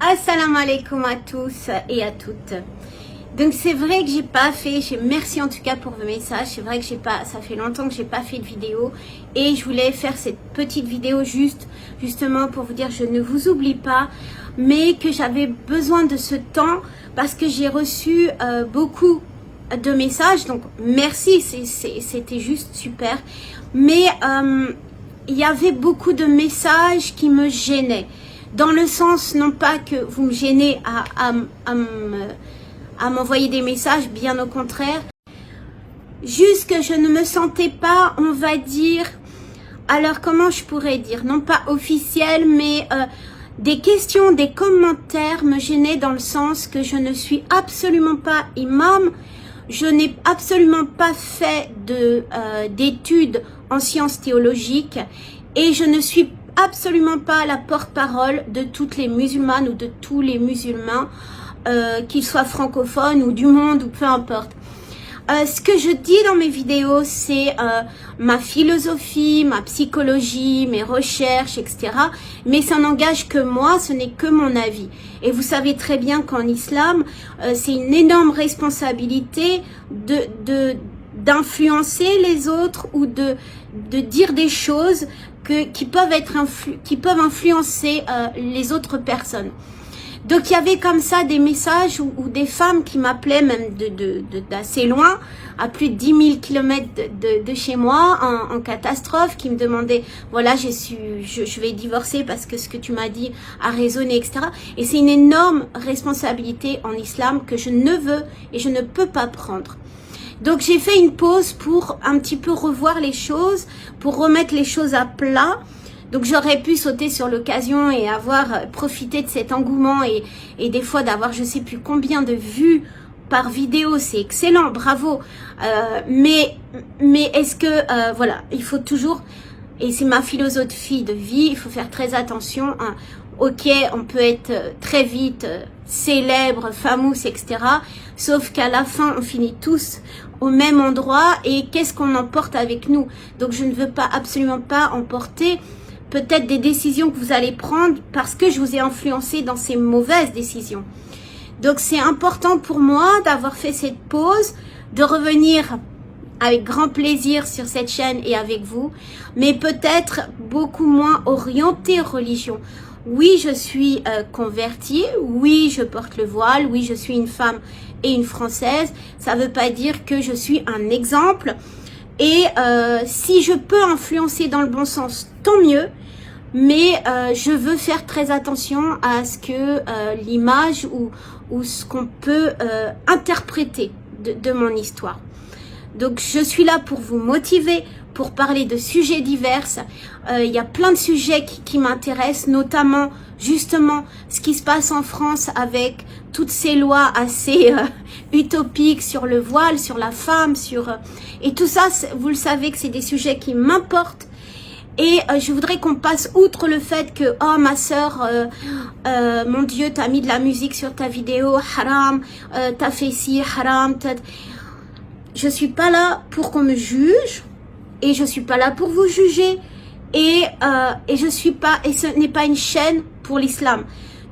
Assalamu alaikum à tous et à toutes. Donc c'est vrai que j'ai pas fait, merci en tout cas pour vos messages, c'est vrai que ça fait longtemps que j'ai pas fait de vidéo et je voulais faire cette petite vidéo justement pour vous dire je ne vous oublie pas, mais que j'avais besoin de ce temps parce que j'ai reçu beaucoup de messages, donc merci, c'était juste super, mais il y avait beaucoup de messages qui me gênaient. Dans le sens, non pas que vous me gênez à m'envoyer des messages, bien au contraire. Juste que je ne me sentais pas, on va dire, alors comment je pourrais dire, non pas officiel, mais des questions, des commentaires me gênaient dans le sens que je ne suis absolument pas imam, je n'ai absolument pas fait d'études en sciences théologiques et je ne suis absolument pas la porte-parole de toutes les musulmanes ou de tous les musulmans, qu'ils soient francophones ou du monde ou peu importe. Ce que je dis dans mes vidéos, c'est ma philosophie, ma psychologie, mes recherches, etc. Mais ça n'engage que moi, ce n'est que mon avis. Et vous savez très bien qu'en islam, c'est une énorme responsabilité d'influencer les autres ou de dire des choses qui peuvent influencer les autres personnes. Donc il y avait comme ça des messages ou des femmes qui m'appelaient même d'assez loin, à plus de 10 000 kilomètres de chez moi, en catastrophe, qui me demandaient, voilà, je vais divorcer parce que ce que tu m'as dit a résonné, etc. Et c'est une énorme responsabilité en islam que je ne veux et je ne peux pas prendre. Donc j'ai fait une pause pour un petit peu revoir les choses, pour remettre les choses à plat. Donc j'aurais pu sauter sur l'occasion et avoir profité de cet engouement et des fois d'avoir je sais plus combien de vues par vidéo, c'est excellent, bravo. Mais est-ce que, voilà, il faut toujours, et c'est ma philosophie de vie, il faut faire très attention. Hein. Ok, on peut être très vite célèbre, famous, etc. Sauf qu'à la fin, on finit tous au même endroit et qu'est-ce qu'on emporte avec nous? Donc je ne veux pas, absolument pas emporter peut-être des décisions que vous allez prendre parce que je vous ai influencé dans ces mauvaises décisions. Donc c'est important pour moi d'avoir fait cette pause, de revenir avec grand plaisir sur cette chaîne et avec vous, mais peut-être beaucoup moins orienté religion. Oui, je suis convertie, oui, je porte le voile, oui, je suis une femme et une Française. Ça ne veut pas dire que je suis un exemple. Et si je peux influencer dans le bon sens, tant mieux. Mais je veux faire très attention à ce que l'image ou ce qu'on peut interpréter de mon histoire. Donc je suis là pour vous motiver, pour parler de sujets divers. Il y a plein de sujets qui m'intéressent, notamment justement ce qui se passe en France avec toutes ces lois assez utopiques sur le voile, sur la femme, et tout ça, vous le savez que c'est des sujets qui m'importent. Et je voudrais qu'on passe outre le fait que, oh ma sœur, mon Dieu, t'as mis de la musique sur ta vidéo, haram, t'as fait ci, haram, je suis pas là pour qu'on me juge et je suis pas là pour vous juger et ce n'est pas une chaîne pour l'islam.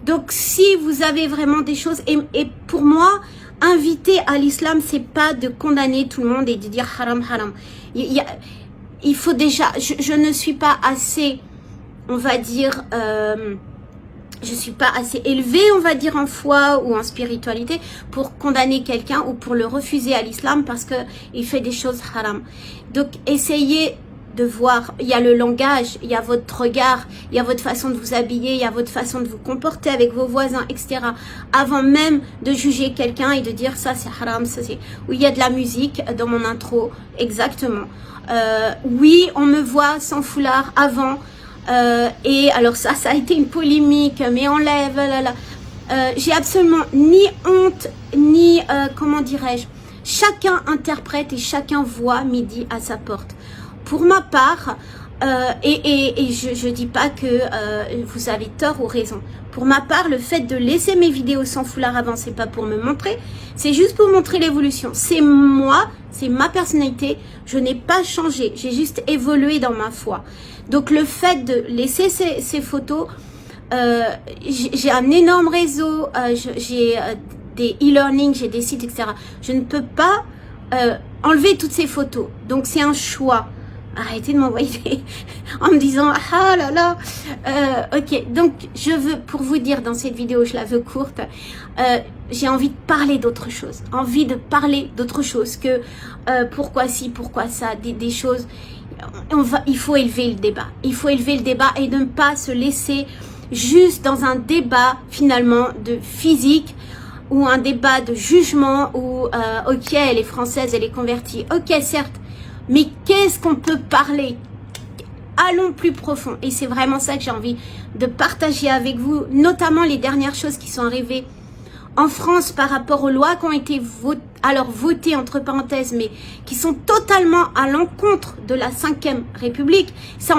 Donc si vous avez vraiment des choses et pour moi inviter à l'islam c'est pas de condamner tout le monde et de dire haram haram. Il faut déjà, je ne suis pas assez, on va dire, je suis pas assez élevée, on va dire, en foi ou en spiritualité pour condamner quelqu'un ou pour le refuser à l'islam parce que il fait des choses haram. Donc, essayez de voir, il y a le langage, il y a votre regard, il y a votre façon de vous habiller, il y a votre façon de vous comporter avec vos voisins, etc. Avant même de juger quelqu'un et de dire ça c'est haram, ça c'est... Oui, il y a de la musique dans mon intro, exactement. Oui, on me voit sans foulard avant. Et alors ça a été une polémique, mais enlève, j'ai absolument ni honte, ni, comment dirais-je, chacun interprète et chacun voit midi à sa porte. Pour ma part, et je dis pas que vous avez tort ou raison. Pour ma part, le fait de laisser mes vidéos sans foulard avant, c'est pas pour me montrer, c'est juste pour montrer l'évolution. C'est moi, c'est ma personnalité, je n'ai pas changé, j'ai juste évolué dans ma foi. Donc le fait de laisser ces photos, j'ai un énorme réseau, j'ai des e-learning, j'ai des sites, etc. Je ne peux pas enlever toutes ces photos. Donc c'est un choix. Arrêtez de m'envoyer en me disant ah là là. Ok, donc je veux, pour vous dire dans cette vidéo, je la veux courte, j'ai envie de parler d'autre chose. Envie de parler d'autre chose que pourquoi ci, pourquoi ça, des choses. Il faut élever le débat. Il faut élever le débat et ne pas se laisser juste dans un débat finalement de physique ou un débat de jugement où ok, elle est française, elle est convertie. Ok, certes, mais qu'est-ce qu'on peut parler? Allons plus profond. Et c'est vraiment ça que j'ai envie de partager avec vous, notamment les dernières choses qui sont arrivées en France par rapport aux lois qui ont été votées entre parenthèses, mais qui sont totalement à l'encontre de la 5e République. Ça,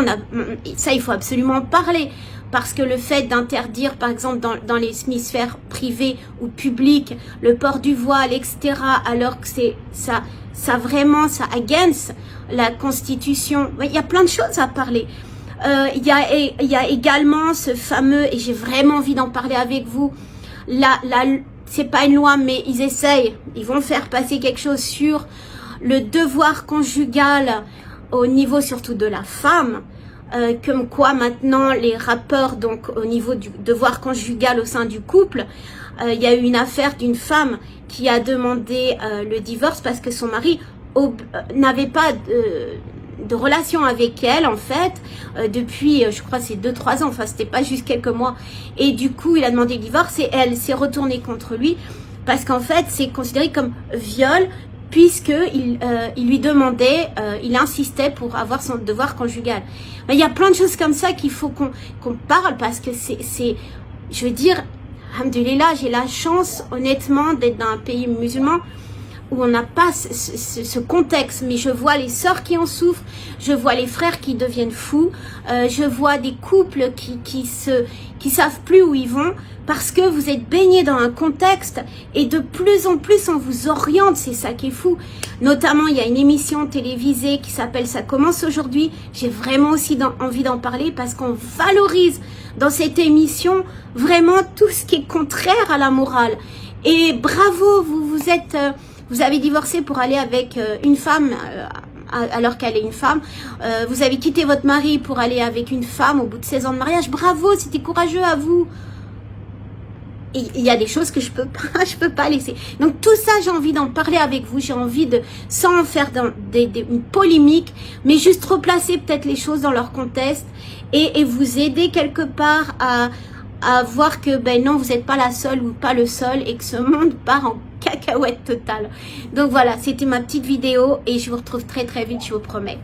il faut absolument en parler. Parce que le fait d'interdire, par exemple, dans les sphères privées ou publiques, le port du voile, etc., alors que ça against la Constitution. Il y a plein de choses à parler. Il y a également ce fameux, et j'ai vraiment envie d'en parler avec vous, c'est pas une loi, mais ils vont faire passer quelque chose sur le devoir conjugal au niveau surtout de la femme. Comme quoi maintenant les rapports donc au niveau du devoir conjugal au sein du couple, il y a eu une affaire d'une femme qui a demandé le divorce parce que son mari n'avait pas de relation avec elle en fait depuis je crois c'est 2-3 ans, enfin c'était pas juste quelques mois, et du coup il a demandé le divorce et elle s'est retournée contre lui parce qu'en fait c'est considéré comme viol puisqu'il lui demandait, il insistait pour avoir son devoir conjugal. Mais il y a plein de choses comme ça qu'il faut qu'on parle parce que je veux dire, alhamdoulilah, j'ai la chance honnêtement d'être dans un pays musulman où on n'a pas ce contexte, mais je vois les sœurs qui en souffrent, je vois les frères qui deviennent fous, je vois des couples qui savent plus où ils vont parce que vous êtes baignés dans un contexte et de plus en plus on vous oriente, c'est ça qui est fou. Notamment, il y a une émission télévisée qui s'appelle Ça commence aujourd'hui. J'ai vraiment aussi envie d'en parler parce qu'on valorise dans cette émission vraiment tout ce qui est contraire à la morale. Et bravo, vous avez divorcé pour aller avec une femme alors qu'elle est une femme. Vous avez quitté votre mari pour aller avec une femme au bout de 16 ans de mariage. Bravo, c'était courageux à vous. Et il y a des choses que je peux pas laisser. Donc tout ça, j'ai envie d'en parler avec vous. J'ai envie de, sans en faire une polémique, mais juste replacer peut-être les choses dans leur contexte et vous aider quelque part à voir que ben non, vous n'êtes pas la seule ou pas le seul et que ce monde part en cacahuète totale. Donc voilà, c'était ma petite vidéo et je vous retrouve très très vite, je vous promets.